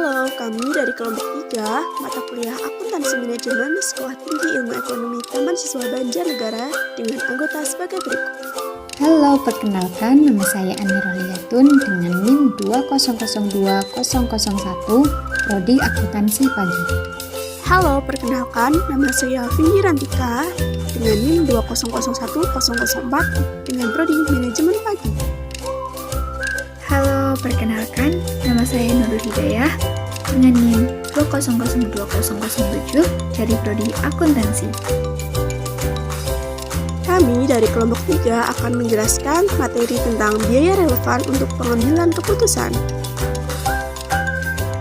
Halo, kami dari kelompok 3, mata kuliah Akuntansi Manajemen Sekolah Tinggi Ilmu Ekonomi Taman Siswa Banjarnegara dengan anggota sebagai berikut. Halo, perkenalkan nama saya Ani Rohliatun dengan NIM 2002001, Prodi Akuntansi Pagi. Halo, perkenalkan nama saya Vindi Rantika dengan NIM 2001004 dengan Prodi Manajemen Pagi. Halo, perkenalkan nama saya Nurul Hidayah dengan NIM 2002007 dari Prodi Akuntansi. Kami dari kelompok 3 akan menjelaskan materi tentang biaya relevan untuk pengambilan keputusan.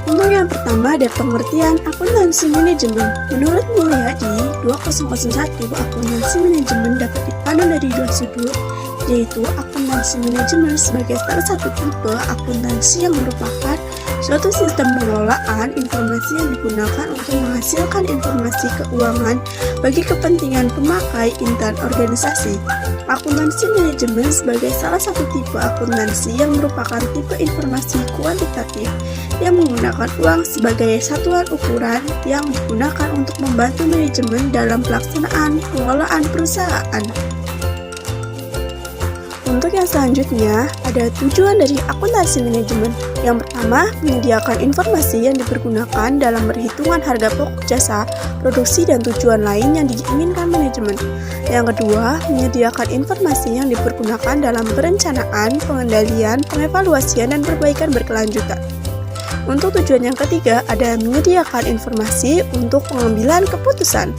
Untuk yang pertama ada pengertian akuntansi manajemen. Menurut Mulyadi, 2001 akuntansi manajemen dapat dipandang dari dua sudut, yaitu akuntansi manajemen sebagai salah satu tipe akuntansi yang merupakan suatu sistem pengelolaan informasi yang digunakan untuk menghasilkan informasi keuangan bagi kepentingan pemakai intern organisasi. Akuntansi manajemen sebagai salah satu tipe akuntansi yang merupakan tipe informasi kuantitatif yang menggunakan uang sebagai satuan ukuran yang digunakan untuk membantu manajemen dalam pelaksanaan pengelolaan perusahaan. Untuk yang selanjutnya, ada tujuan dari akuntansi manajemen. Yang pertama, menyediakan informasi yang dipergunakan dalam perhitungan harga pokok jasa, produksi, dan tujuan lain yang diinginkan manajemen. Yang kedua, menyediakan informasi yang dipergunakan dalam perencanaan, pengendalian, pengevaluasian, dan perbaikan berkelanjutan. Untuk tujuan yang ketiga, ada menyediakan informasi untuk pengambilan keputusan.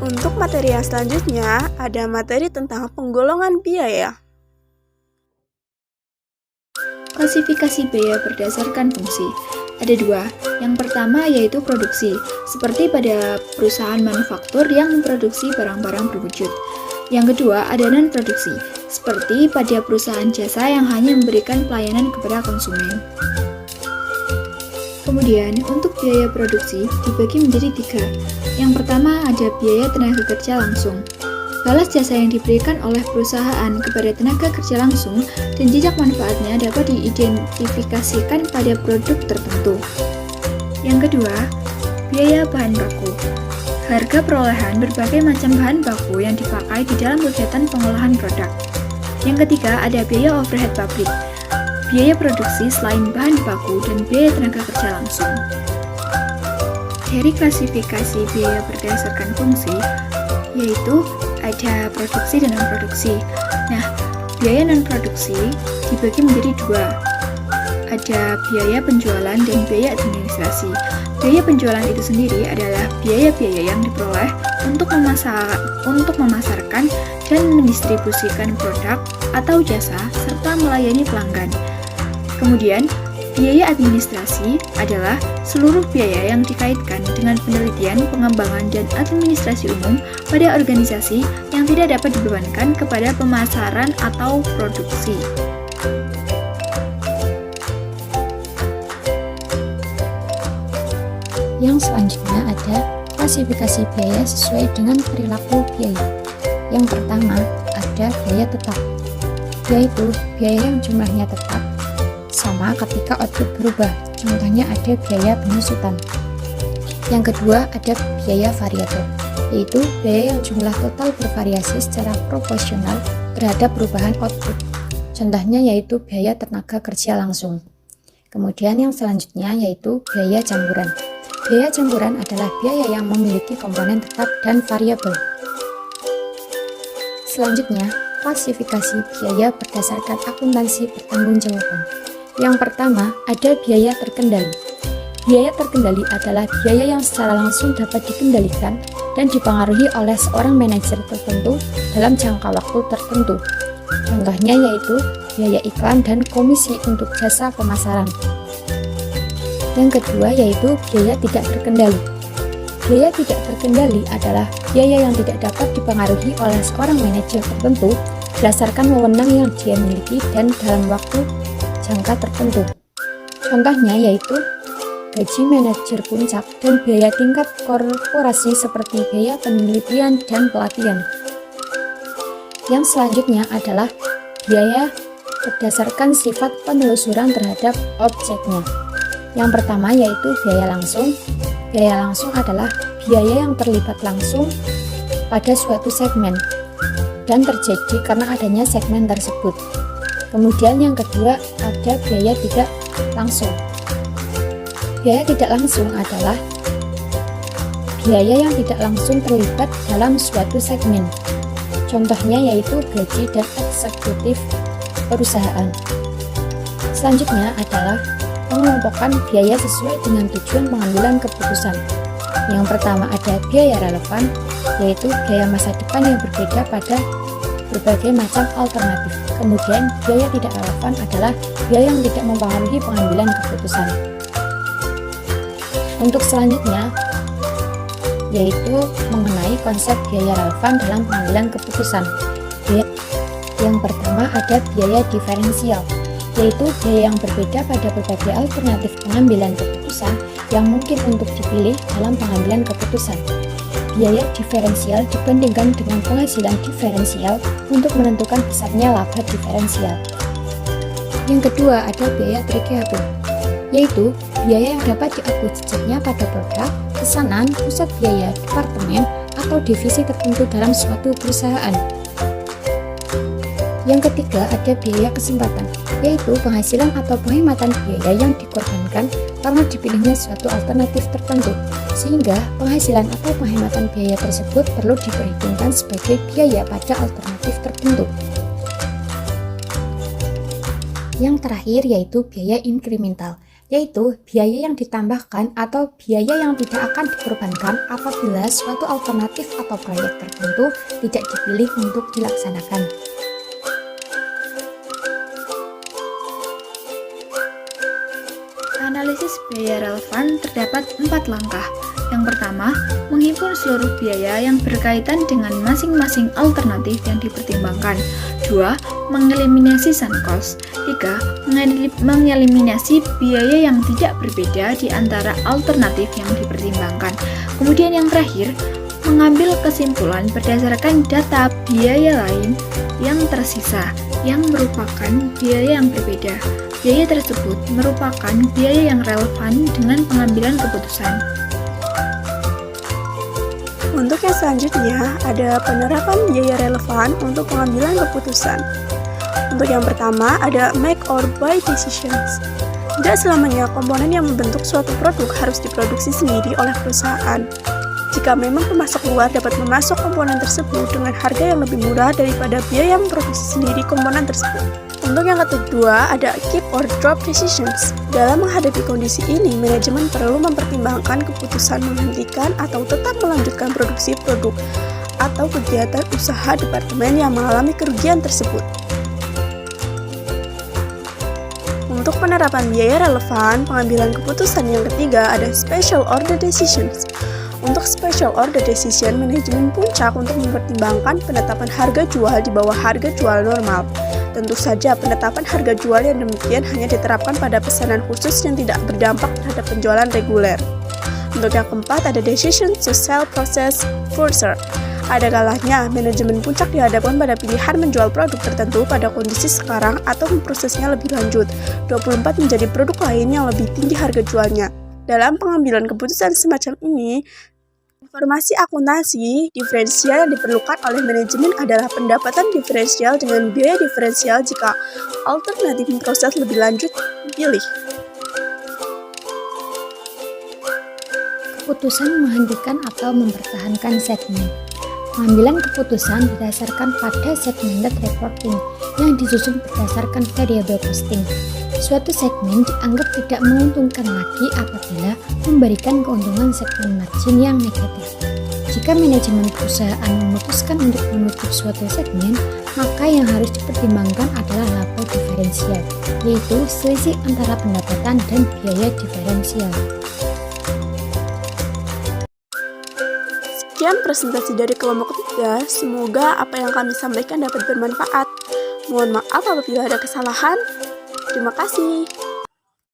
Untuk materi yang selanjutnya, ada materi tentang penggolongan biaya. Klasifikasi biaya berdasarkan fungsi. Ada dua. Yang pertama yaitu produksi, seperti pada perusahaan manufaktur yang memproduksi barang-barang berwujud. Yang kedua ada non-produksi, seperti pada perusahaan jasa yang hanya memberikan pelayanan kepada konsumen. Kemudian, untuk biaya produksi dibagi menjadi tiga. Yang pertama ada biaya tenaga kerja langsung. Balas jasa yang diberikan oleh perusahaan kepada tenaga kerja langsung dan jejak manfaatnya dapat diidentifikasikan pada produk tertentu. Yang kedua, biaya bahan baku. Harga perolehan berbagai macam bahan baku yang dipakai di dalam kegiatan pengolahan produk. Yang ketiga ada biaya overhead pabrik. Biaya produksi selain bahan baku dan biaya tenaga kerja langsung. Dari klasifikasi biaya berdasarkan fungsi, yaitu ada produksi dan non-produksi. Nah, biaya non-produksi dibagi menjadi dua. Ada biaya penjualan dan biaya administrasi. Biaya penjualan itu sendiri adalah biaya-biaya yang diperoleh untuk memasarkan dan mendistribusikan produk atau jasa serta melayani pelanggan. Kemudian, biaya administrasi adalah seluruh biaya yang dikaitkan dengan penelitian, pengembangan, dan administrasi umum pada organisasi yang tidak dapat dibebankan kepada pemasaran atau produksi. Yang selanjutnya ada klasifikasi biaya sesuai dengan perilaku biaya. Yang pertama ada biaya tetap, yaitu biaya yang jumlahnya tetap sama ketika output berubah. Contohnya ada biaya penyusutan. Yang kedua ada biaya variabel, yaitu biaya yang jumlah total bervariasi secara proporsional terhadap perubahan output. Contohnya yaitu biaya tenaga kerja langsung. Kemudian yang selanjutnya yaitu biaya campuran. Biaya campuran adalah biaya yang memiliki komponen tetap dan variabel. Selanjutnya, klasifikasi biaya berdasarkan akuntansi pertanggungjawaban. Yang pertama, ada biaya terkendali. Biaya terkendali adalah biaya yang secara langsung dapat dikendalikan dan dipengaruhi oleh seorang manajer tertentu dalam jangka waktu tertentu. Contohnya yaitu biaya iklan dan komisi untuk jasa pemasaran. Yang kedua yaitu biaya tidak terkendali. Biaya tidak terkendali adalah biaya yang tidak dapat dipengaruhi oleh seorang manajer tertentu berdasarkan wewenang yang dia miliki dan dalam waktu jangka tertentu. Contohnya yaitu gaji manajer puncak dan biaya tingkat korporasi seperti biaya penelitian dan pelatihan. Yang selanjutnya adalah biaya berdasarkan sifat penelusuran terhadap objeknya. Yang pertama yaitu biaya langsung. Biaya langsung adalah biaya yang terlibat langsung pada suatu segmen dan terjadi karena adanya segmen tersebut. Kemudian yang kedua ada biaya tidak langsung. Biaya tidak langsung adalah biaya yang tidak langsung terlibat dalam suatu segmen. Contohnya yaitu gaji dan eksekutif perusahaan. Selanjutnya adalah pengelompokan biaya sesuai dengan tujuan pengambilan keputusan. Yang pertama ada biaya relevan, yaitu biaya masa depan yang berbeda pada berbagai macam alternatif. Kemudian biaya tidak relevan adalah biaya yang tidak mempengaruhi pengambilan keputusan. Untuk selanjutnya yaitu mengenai konsep biaya relevan dalam pengambilan keputusan. Yang pertama ada biaya diferensial, yaitu biaya yang berbeda pada berbagai alternatif pengambilan keputusan yang mungkin untuk dipilih dalam pengambilan keputusan. Biaya diferensial dibandingkan dengan penghasilan diferensial untuk menentukan besarnya laba diferensial. Yang kedua ada biaya trigable, yaitu biaya yang dapat diaku jejaknya pada produk, pesanan, pusat biaya, departemen, atau divisi tertentu dalam suatu perusahaan. Yang ketiga ada biaya kesempatan, yaitu penghasilan atau penghematan biaya yang dikorbankan karena dipilihnya suatu alternatif tertentu, sehingga penghasilan atau penghematan biaya tersebut perlu diperhitungkan sebagai biaya pada alternatif tertentu. Yang terakhir yaitu biaya inkremental, yaitu biaya yang ditambahkan atau biaya yang tidak akan dikorbankan apabila suatu alternatif atau proyek tertentu tidak dipilih untuk dilaksanakan. Analisis biaya relevan terdapat 4 langkah. Yang pertama, menghimpun seluruh biaya yang berkaitan dengan masing-masing alternatif yang dipertimbangkan. 2. Mengeliminasi sunk cost. 3. Mengeliminasi biaya yang tidak berbeda di antara alternatif yang dipertimbangkan. Kemudian yang terakhir, mengambil kesimpulan berdasarkan data biaya lain yang tersisa yang merupakan biaya yang berbeda. Biaya tersebut merupakan biaya yang relevan dengan pengambilan keputusan. Untuk yang selanjutnya, ada penerapan biaya relevan untuk pengambilan keputusan. Untuk yang pertama, ada make or buy decisions. Tidak selamanya komponen yang membentuk suatu produk harus diproduksi sendiri oleh perusahaan. Jika memang pemasok luar dapat memasok komponen tersebut dengan harga yang lebih murah daripada biaya memproduksi sendiri komponen tersebut. Untuk yang kedua, ada keep or drop decisions. Dalam menghadapi kondisi ini, manajemen perlu mempertimbangkan keputusan menghentikan atau tetap melanjutkan produksi produk atau kegiatan usaha departemen yang mengalami kerugian tersebut. Untuk penerapan biaya relevan, pengambilan keputusan yang ketiga ada special order decisions. Untuk special order decision, manajemen puncak untuk mempertimbangkan penetapan harga jual di bawah harga jual normal. Tentu saja penetapan harga jual yang demikian hanya diterapkan pada pesanan khusus yang tidak berdampak terhadap penjualan reguler. Untuk yang keempat ada decision to sell process further. Ada kalanya manajemen puncak dihadapkan pada pilihan menjual produk tertentu pada kondisi sekarang atau memprosesnya lebih lanjut. 24 menjadi produk lain yang lebih tinggi harga jualnya. Dalam pengambilan keputusan semacam ini, informasi akuntansi diferensial yang diperlukan oleh manajemen adalah pendapatan diferensial dengan biaya diferensial jika alternatif proses lebih lanjut dipilih. Keputusan menghentikan atau mempertahankan segmen. Pengambilan keputusan didasarkan pada segmented reporting yang disusun berdasarkan variable costing. Suatu segmen dianggap tidak menguntungkan lagi apabila memberikan keuntungan segmen margin yang negatif. Jika manajemen perusahaan memutuskan untuk menutup suatu segmen, maka yang harus dipertimbangkan adalah laba diferensial, yaitu selisih antara pendapatan dan biaya diferensial. Sekian presentasi dari kelompok 3, semoga apa yang kami sampaikan dapat bermanfaat. Mohon maaf apabila ada kesalahan. Terima kasih.